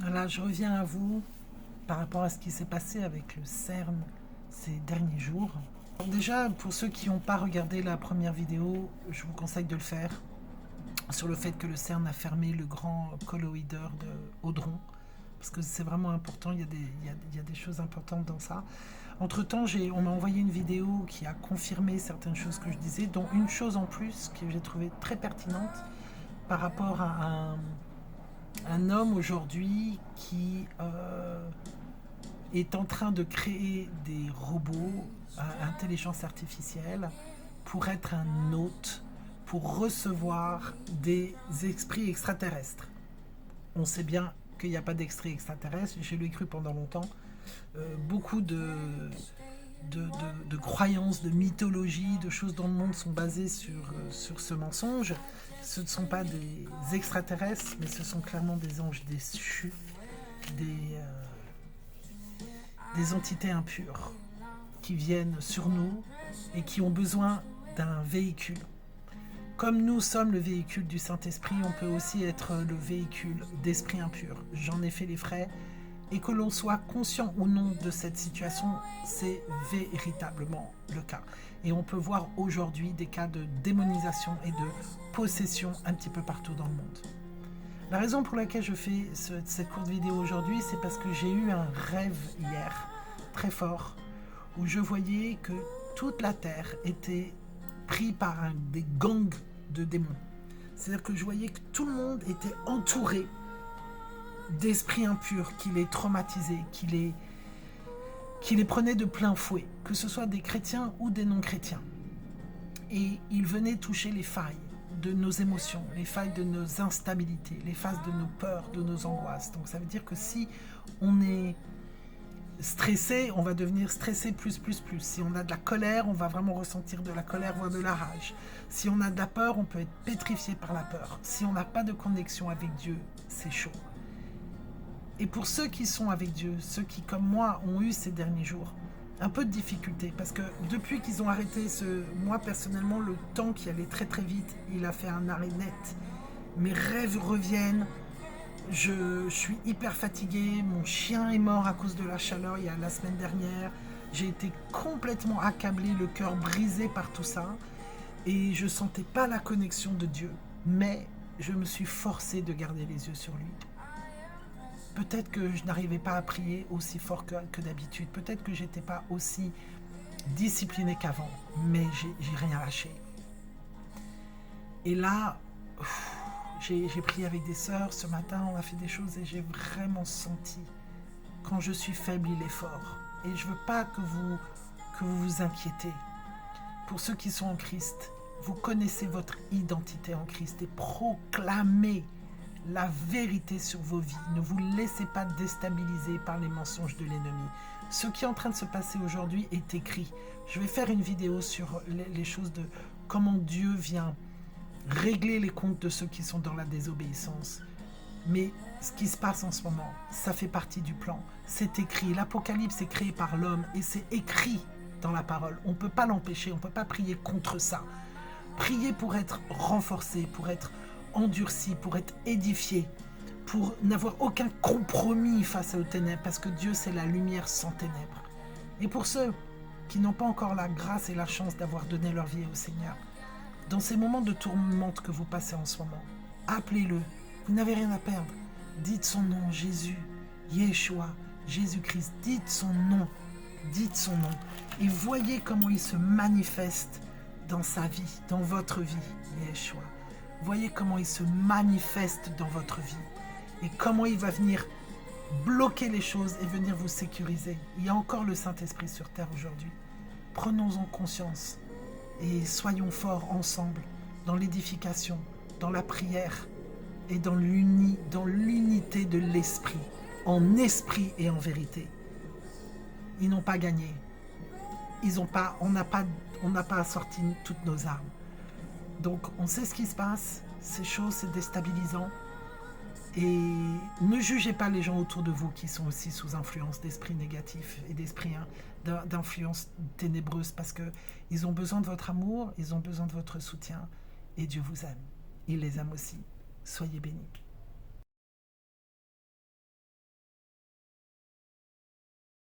Voilà, je reviens à vous par rapport à ce qui s'est passé avec le CERN ces derniers jours. Alors déjà, pour ceux qui n'ont pas regardé la première vidéo, je vous conseille de le faire, sur le fait que le CERN a fermé le grand colloïdeur de Hadron, parce que c'est vraiment important, il y a des choses importantes dans ça. Entre-temps, on m'a envoyé une vidéo qui a confirmé certaines choses que je disais, dont une chose en plus que j'ai trouvée très pertinente par rapport à un homme aujourd'hui qui est en train de créer des robots à intelligence artificielle pour être un hôte, pour recevoir des esprits extraterrestres. On sait bien qu'il n'y a pas d'esprits extraterrestres, je l'ai cru pendant longtemps. Beaucoup de croyances, de mythologies, de choses dans le monde sont basées sur ce mensonge. Ce ne sont pas des extraterrestres, mais ce sont clairement des anges déchus, des entités impures qui viennent sur nous et qui ont besoin d'un véhicule. Comme nous sommes le véhicule du Saint-Esprit, on peut aussi être le véhicule d'esprits impurs. J'en ai fait les frais. Et que l'on soit conscient ou non de cette situation, c'est véritablement le cas. Et on peut voir aujourd'hui des cas de démonisation et de possession un petit peu partout dans le monde. La raison pour laquelle je fais cette courte vidéo aujourd'hui, c'est parce que j'ai eu un rêve hier, très fort, où je voyais que toute la Terre était prise par des gangs de démons. C'est-à-dire que je voyais que tout le monde était entouré d'esprits impurs qui les traumatisaient, qui les prenaient de plein fouet, que ce soit des chrétiens ou des non-chrétiens. Et ils venaient toucher les failles de nos émotions, les failles de nos instabilités, les failles de nos peurs, de nos angoisses. Donc ça veut dire que si on est stressé, on va devenir stressé plus. Si on a de la colère, on va vraiment ressentir de la colère, voire de la rage. Si on a de la peur, on peut être pétrifié par la peur. Si on n'a pas de connexion avec Dieu, c'est chaud. Et pour ceux qui sont avec Dieu, ceux qui, comme moi, ont eu ces derniers jours, un peu de difficulté, parce que depuis qu'ils ont arrêté moi, personnellement, le temps qui allait très vite, il a fait un arrêt net. Mes rêves reviennent, je suis hyper fatiguée, mon chien est mort à cause de la chaleur il y a la semaine dernière, j'ai été complètement accablée, le cœur brisé par tout ça, et je sentais pas la connexion de Dieu, mais je me suis forcée de garder les yeux sur lui. Peut-être que je n'arrivais pas à prier aussi fort que d'habitude. Peut-être que je n'étais pas aussi disciplinée qu'avant. Mais j'ai rien lâché. Et là, j'ai prié avec des sœurs. Ce matin, on a fait des choses et j'ai vraiment senti quand je suis faible, il est fort. Et je ne veux pas que vous vous inquiétez. Pour ceux qui sont en Christ, vous connaissez votre identité en Christ et proclamez la vérité sur vos vies. Ne vous laissez pas déstabiliser par les mensonges de l'ennemi. Ce qui est en train de se passer aujourd'hui est écrit. Je vais faire une vidéo sur les choses de comment Dieu vient régler les comptes de ceux qui sont dans la désobéissance. Mais ce qui se passe en ce moment, ça fait partie du plan. C'est écrit. L'Apocalypse est créé par l'homme et c'est écrit dans la parole. On ne peut pas l'empêcher, on ne peut pas prier contre ça. Prier pour être renforcé, pour être endurci, pour être édifié, pour n'avoir aucun compromis face aux ténèbres, parce que Dieu c'est la lumière sans ténèbres. Et pour ceux qui n'ont pas encore la grâce et la chance d'avoir donné leur vie au Seigneur, dans ces moments de tourmente que vous passez en ce moment, appelez-le, vous n'avez rien à perdre, dites son nom, Jésus, Yeshua, Jésus-Christ, dites son nom, et voyez comment il se manifeste dans sa vie, dans votre vie, Yeshua. Voyez comment il se manifeste dans votre vie et comment il va venir bloquer les choses et venir vous sécuriser. Il y a encore le Saint-Esprit sur terre aujourd'hui. Prenons-en conscience et soyons forts ensemble dans l'édification, dans la prière et dans l'unité de l'Esprit, en esprit et en vérité. Ils n'ont pas gagné. On n'a pas sorti toutes nos armes. Donc, on sait ce qui se passe, c'est chaud, c'est déstabilisant. Et ne jugez pas les gens autour de vous qui sont aussi sous influence d'esprits négatifs et d'esprits d'influence ténébreuse, parce qu'ils ont besoin de votre amour, ils ont besoin de votre soutien, et Dieu vous aime. Il les aime aussi. Soyez bénis.